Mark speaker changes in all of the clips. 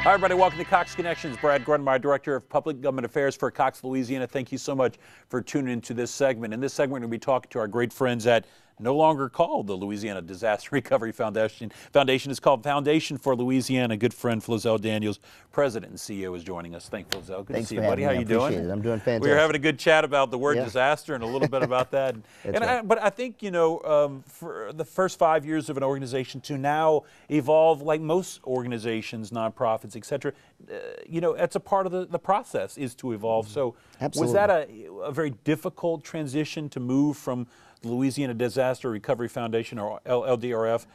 Speaker 1: Hi, everybody. Welcome to Cox Connections. Brad Grundmeyer, Director of Public Government Affairs for Cox, Louisiana. Thank you so much for tuning into this segment. In this segment, we're going to be talking to our great friends at no longer called the Louisiana Disaster Recovery Foundation. Foundation is called Foundation for Louisiana. Good friend Flozell Daniels, President and CEO, is joining us. Thank you, Flozell. Good to see you, buddy. How you doing?
Speaker 2: Appreciate it. I'm doing fantastic.
Speaker 1: We were having a good chat about the word disaster and a little bit about that. But I think, you know, for the first 5 years of an organization to now evolve like most organizations, nonprofits, et cetera, you know, that's a part of the process is to evolve. So
Speaker 2: Absolutely.
Speaker 1: Was that a very difficult transition to move from the Louisiana Disaster Recovery Foundation, or LDRF,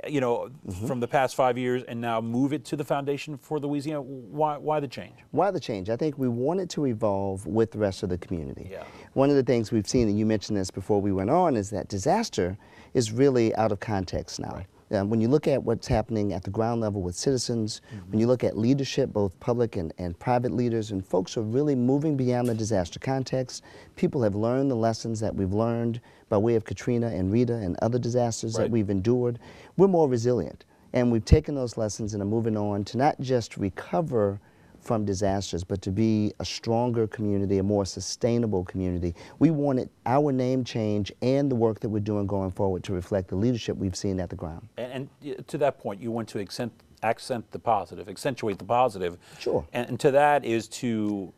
Speaker 1: you know, from the past 5 years, and now move it to the Foundation for Louisiana? Why the change?
Speaker 2: Why the change? I think we wanted to evolve with the rest of the community.
Speaker 1: Yeah.
Speaker 2: One of the things we've seen, and you mentioned this before we went on, is that disaster is really out of context now.
Speaker 1: Right.
Speaker 2: When you look at what's happening at the ground level with citizens, when you look at leadership, both public and private leaders, and folks are really moving beyond the disaster context. People have learned the lessons that we've learned by way of Katrina and Rita and other disasters that we've endured. We're more resilient, and we've taken those lessons and are moving on to not just recover from disasters, but to be a stronger community, a more sustainable community. We wanted our name change and the work that we're doing going forward to reflect the leadership we've seen at the ground.
Speaker 1: And to that point, you want to accent the positive, accentuate the positive.
Speaker 2: Sure.
Speaker 1: And to that is to,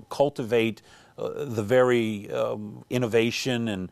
Speaker 1: cultivate the very innovation and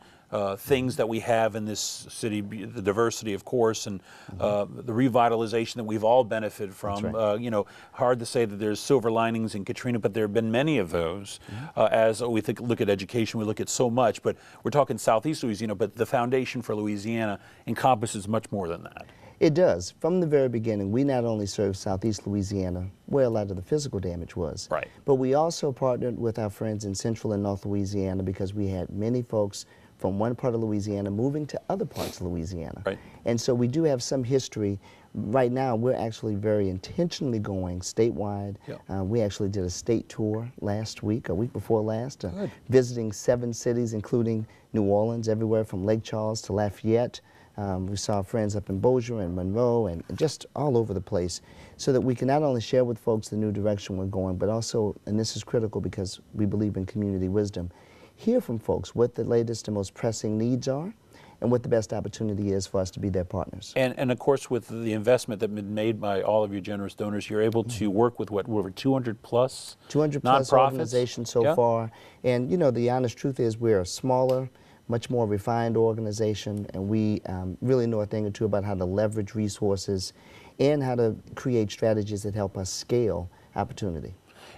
Speaker 1: things that we have in this city, the diversity, of course, and the revitalization that we've all benefited from.
Speaker 2: That's right.
Speaker 1: You know, hard to say that there's silver linings in Katrina, but there have been many of those. As we look at education, we look at so much, but we're talking Southeast Louisiana, but the Foundation for Louisiana encompasses much more than that.
Speaker 2: It does. From the very beginning, we not only served Southeast Louisiana, where a lot of the physical damage was, but we also partnered with our friends in Central and North Louisiana because we had many folks from one part of Louisiana moving to other parts of Louisiana.
Speaker 1: Right.
Speaker 2: And so we do have some history. Right now, we're actually very intentionally going statewide. We actually did a state tour last week, a week before last, visiting 7 cities, including New Orleans, everywhere from Lake Charles to Lafayette. We saw friends up in Bossier and Monroe and just all over the place, so that we can not only share with folks the new direction we're going, but also, and this is critical because we believe in community wisdom, hear from folks what the latest and most pressing needs are and what the best opportunity is for us to be their partners.
Speaker 1: And of course, with the investment that's been made by all of your generous donors, you're able to work with over 200 plus
Speaker 2: 200 plus
Speaker 1: nonprofits?
Speaker 2: Organizations so far. And you know, the honest truth is we're a smaller, much more refined organization, and we really know a thing or two about how to leverage resources and how to create strategies that help us scale opportunity.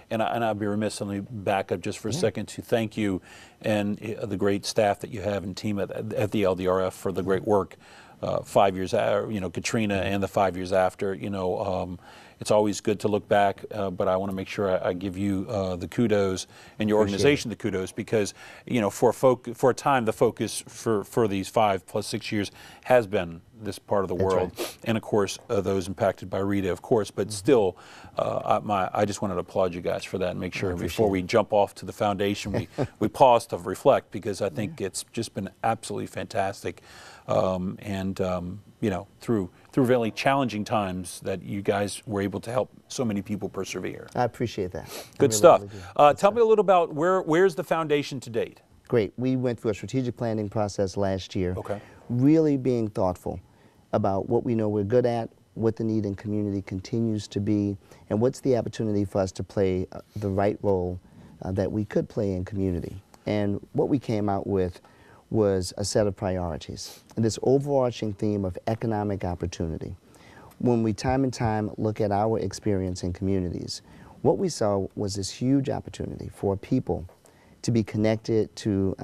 Speaker 1: And I'd be remiss, let me back up just for a second to thank you and the great staff that you have and team at the LDRF for the great work 5 years, Katrina and the 5 years after. It's always good to look back, but I want to make sure I give you the kudos and your organization the kudos, because for a time the focus for these 5 plus 6 years has been this part of the world, and of course those impacted by Rita, of course. But still, I just wanted to applaud you guys for that and make sure before we jump off to the foundation, we pause to reflect, because I think it's just been absolutely fantastic, through really challenging times that you guys were able to help so many people persevere.
Speaker 2: I appreciate that.
Speaker 1: Good stuff. Tell me a little about where's the foundation to date?
Speaker 2: Great. We went through a strategic planning process last year,
Speaker 1: really
Speaker 2: being thoughtful about what we know we're good at, what the need in community continues to be, and what's the opportunity for us to play the right role that we could play in community. And what we came out with was a set of priorities, and this overarching theme of economic opportunity. When we time and time look at our experience in communities, what we saw was this huge opportunity for people to be connected to,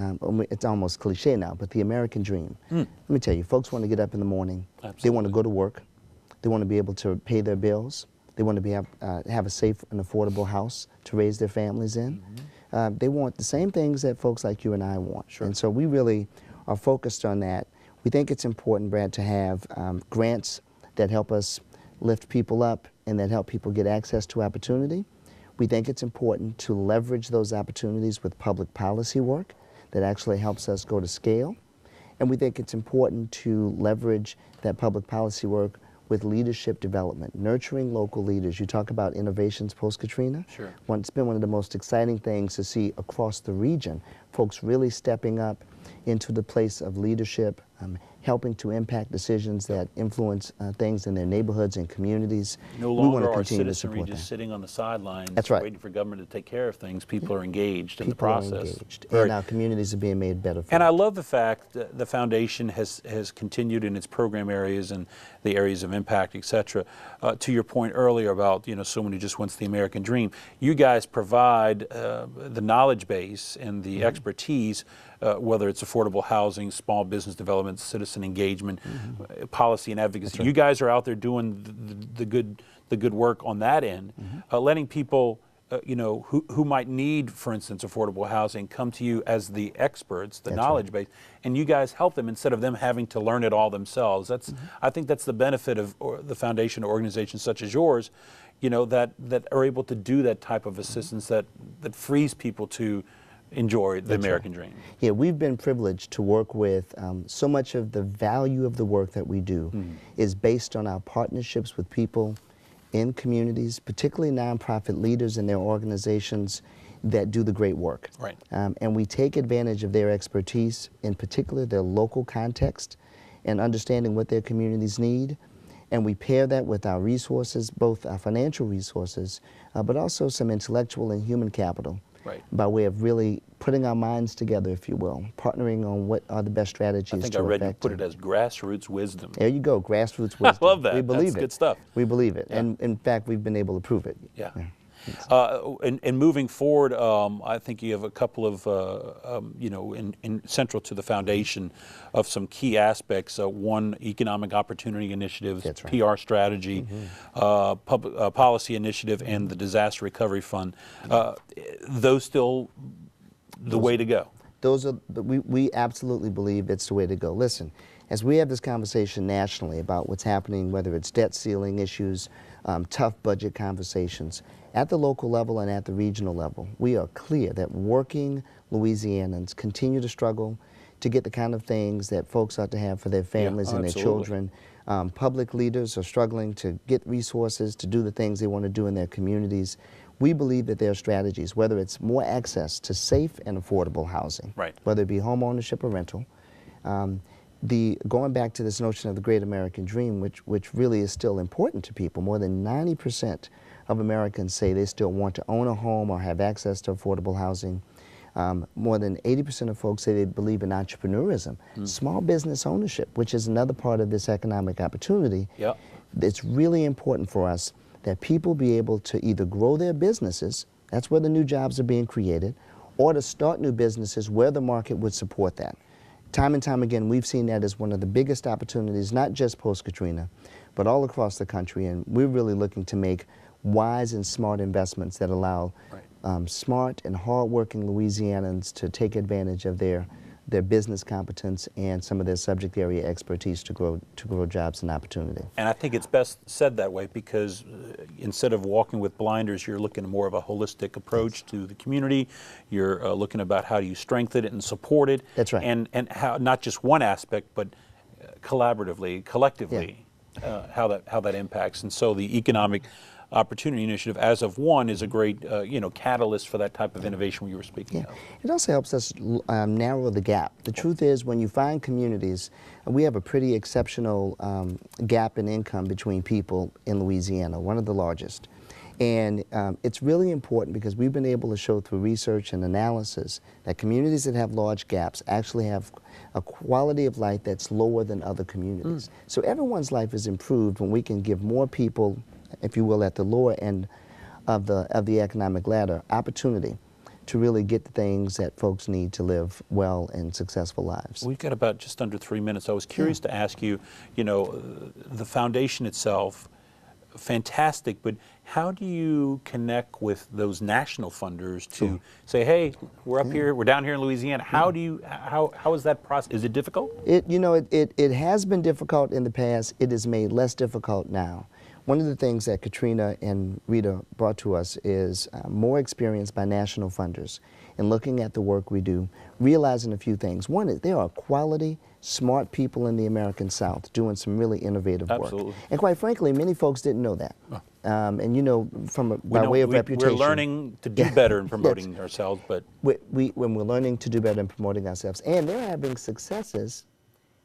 Speaker 2: it's almost cliche now, but the American dream. Let me tell you, folks want to get up in the morning, they want to go to work, they want to be able to pay their bills, they want to have a safe and affordable house to raise their families in. They want the same things that folks like you and I want. And so we really are focused on that. We think it's important, Brad, to have grants that help us lift people up and that help people get access to opportunity. We think it's important to leverage those opportunities with public policy work that actually helps us go to scale. And we think it's important to leverage that public policy work with leadership development, nurturing local leaders. You talk about innovations post-Katrina.
Speaker 1: Sure.
Speaker 2: It's been one of the most exciting things to see across the region, folks really stepping up into the place of leadership, helping to impact decisions that influence things in their neighborhoods and communities.
Speaker 1: No
Speaker 2: We want
Speaker 1: longer
Speaker 2: to
Speaker 1: are
Speaker 2: continue to
Speaker 1: citizenry
Speaker 2: support
Speaker 1: just
Speaker 2: that.
Speaker 1: sitting on the sidelines
Speaker 2: That's right.
Speaker 1: waiting for government to take care of things. People are engaged in the
Speaker 2: People are
Speaker 1: process.
Speaker 2: engaged,
Speaker 1: Very-
Speaker 2: and our communities are being made better for
Speaker 1: And
Speaker 2: it.
Speaker 1: I love the fact that the foundation has continued in its program areas and the areas of impact, et cetera. To your point earlier about, someone who just wants the American dream, you guys provide the knowledge base and the expertise, whether it's affordable housing, small business development, citizen engagement, policy and advocacy. You guys are out there doing the good work on that end, letting people who might need, for instance, affordable housing, come to you as the experts, the knowledge base, and you guys help them instead of them having to learn it all themselves. That's, I think that's the benefit of the foundation or organizations such as yours, that are able to do that type of assistance that frees people to enjoy the American dream.
Speaker 2: Yeah, we've been privileged to work with, so much of the value of the work that we do is based on our partnerships with people in communities, particularly nonprofit leaders and their organizations that do the great work.
Speaker 1: Right.
Speaker 2: And we take advantage of their expertise, in particular their local context and understanding what their communities need. And we pair that with our resources, both our financial resources, but also some intellectual and human capital.
Speaker 1: Right.
Speaker 2: By way of really putting our minds together, if you will, partnering on what are the best strategies to
Speaker 1: I think I read you
Speaker 2: affect
Speaker 1: put it as grassroots wisdom.
Speaker 2: There you go, grassroots wisdom.
Speaker 1: I love that.
Speaker 2: We believe
Speaker 1: That's
Speaker 2: it.
Speaker 1: good stuff.
Speaker 2: We believe it.
Speaker 1: Yeah.
Speaker 2: And in fact, we've been able to prove it.
Speaker 1: Yeah. And moving forward, I think you have a couple of, in central to the foundation of some key aspects. One, economic opportunity initiatives,
Speaker 2: That's right.
Speaker 1: PR strategy, public policy initiative, and the disaster recovery fund. Those still the way to go.
Speaker 2: Those are, we absolutely believe it's the way to go. Listen, as we have this conversation nationally about what's happening, whether it's debt ceiling issues, tough budget conversations, at the local level and at the regional level, we are clear that working Louisianans continue to struggle to get the kind of things that folks ought to have for their families and their children. Public leaders are struggling to get resources to do the things they want to do in their communities. We believe that there are strategies, whether it's more access to safe and affordable housing, whether it be home ownership or rental, going back to this notion of the great American dream, which really is still important to people. More than 90% of Americans say they still want to own a home or have access to affordable housing. More than 80% of folks say they believe in entrepreneurism, small business ownership, which is another part of this economic opportunity. It's really important for us that people be able to either grow their businesses, that's where the new jobs are being created, or to start new businesses where the market would support that. Time and time again, we've seen that as one of the biggest opportunities, not just post-Katrina, but all across the country, and we're really looking to make wise and smart investments that allow smart and hard-working Louisianans to take advantage of their business competence and some of their subject area expertise to grow jobs and opportunity.
Speaker 1: And I think it's best said that way because instead of walking with blinders, you're looking at more of a holistic approach to the community. You're looking about how do you strengthen it and support it.
Speaker 2: That's right.
Speaker 1: And how not just one aspect, but collaboratively, collectively, how that impacts. And so the economic opportunity initiative as of one is a great catalyst for that type of innovation you were speaking of.
Speaker 2: It also helps us narrow the gap. The truth is, when you find communities, we have a pretty exceptional gap in income between people in Louisiana, one of the largest. And it's really important because we've been able to show through research and analysis that communities that have large gaps actually have a quality of life that's lower than other communities. So everyone's life is improved when we can give more people, if you will, at the lower end of the economic ladder, opportunity to really get the things that folks need to live well and successful lives.
Speaker 1: We've got about just under 3 minutes. I was curious to ask you, the foundation itself, fantastic, but how do you connect with those national funders to say, hey, we're up here, we're down here in Louisiana. How do you, how is that process? Is it difficult?
Speaker 2: It has been difficult in the past. It is made less difficult now. One of the things that Katrina and Rita brought to us is more experience by national funders and looking at the work we do, realizing a few things. One is there are quality, smart people in the American South doing some really innovative
Speaker 1: Absolutely.
Speaker 2: work. And quite frankly, many folks didn't know that. And you know, by way of reputation.
Speaker 1: We're learning to do better in promoting ourselves, but
Speaker 2: when we're learning to do better in promoting ourselves. And they're having successes,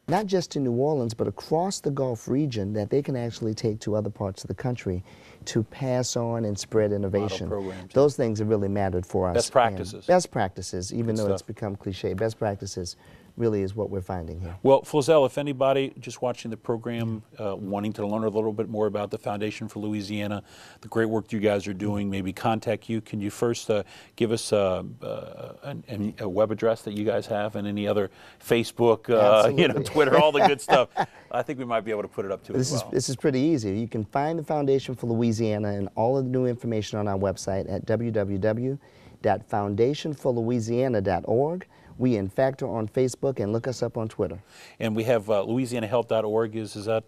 Speaker 2: not just in New Orleans, but across the Gulf region that they can actually take to other parts of the country to pass on and spread innovation.
Speaker 1: Model programs.
Speaker 2: Those things have really mattered for us.
Speaker 1: Best practices.
Speaker 2: Best practices, even
Speaker 1: Good
Speaker 2: though it's
Speaker 1: stuff.
Speaker 2: become cliche. Best practices really is what we're finding here.
Speaker 1: Well, Flozell, if anybody just watching the program wanting to learn a little bit more about the Foundation for Louisiana, the great work you guys are doing, maybe contact you, can you first give us a web address that you guys have and any other Facebook, you know, Twitter, all the good stuff? I think we might be able to put it up to as well.
Speaker 2: This is pretty easy. You can find the Foundation for Louisiana and all of the new information on our website at www.foundationforlouisiana.org. We, in fact, are on Facebook, and look us up on Twitter.
Speaker 1: And we have LouisianaHealth.org. Is that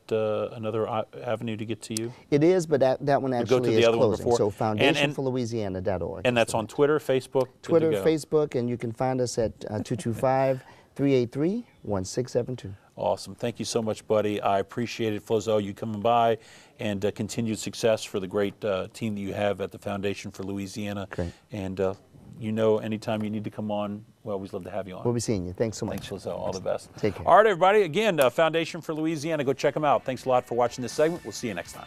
Speaker 1: another avenue to get to you?
Speaker 2: It is, but that one actually is closing. So foundationforlouisiana.org.
Speaker 1: And that's on Twitter, Facebook?
Speaker 2: Twitter, Facebook, and you can find us at 225-383-1672.
Speaker 1: Awesome. Thank you so much, buddy. I appreciate it, Flozell, you coming by, and continued success for the great team that you have at the Foundation for Louisiana.
Speaker 2: Great.
Speaker 1: And you know, anytime you need to come on, we always love to have you on.
Speaker 2: We'll be seeing you. Thanks so much.
Speaker 1: Thanks, Flozell. All the best.
Speaker 2: Take care.
Speaker 1: All right, everybody. Again, Foundation for Louisiana. Go check them out. Thanks a lot for watching this segment. We'll see you next time.